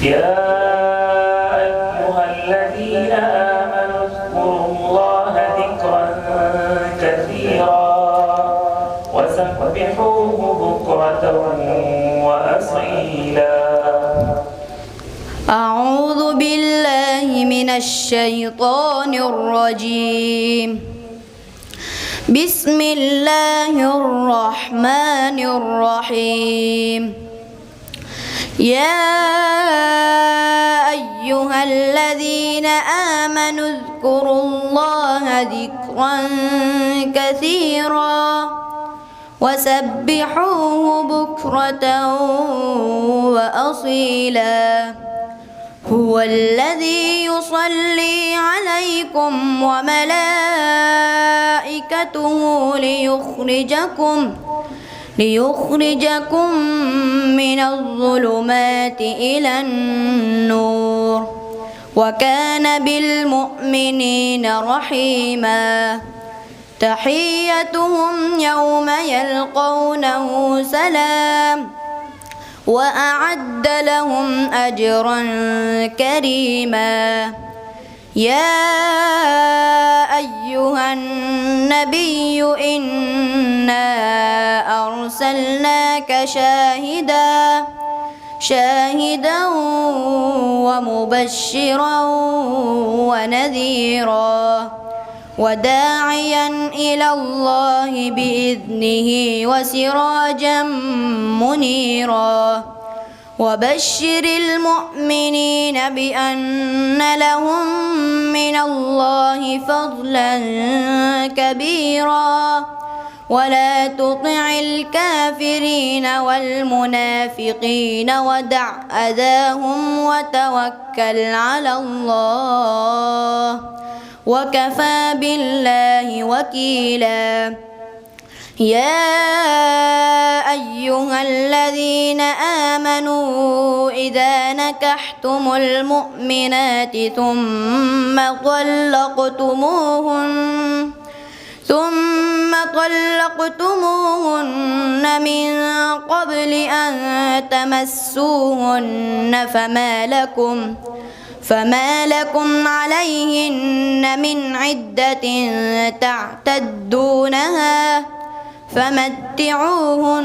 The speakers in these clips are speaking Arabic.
يا أيها الذين آمنوا اذكروا الله ذكرا كثيرا وسبحوه بكرة وأصيلا. أعوذ بالله من الشيطان الرجيم. بسم الله الرحمن الرحيم. يا أيها الذين آمنوا اذكروا الله ذكرا كثيرا وسبحوه بكرة وأصيلا. هو الذي يصلي عليكم وملائكته ليخرجكم من الظلمات إلى النور وكان بالمؤمنين رحيما. تحيتهم يوم يلقونه سلام وأعد لهم أجرا كريما. يا أيها النبي إنا أرسلناك شاهدا ومبشرا ونذيرا وداعيا إلى الله بإذنه وسراجا منيرا. وبشر المؤمنين بأن لهم من الله فضلا كبيرا ولا تطع الكافرين والمنافقين ودع أذاهم وتوكل على الله وكفى بالله وكيلا. يا أيها الذين آمنوا إذا نكحتم المؤمنات ثم طلقتموهن من قبل أن تمسوهن فما لكم عليهن من عدة تعتدونها فمتعوهن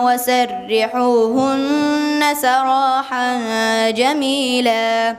وسرحوهن سراحا جميلا.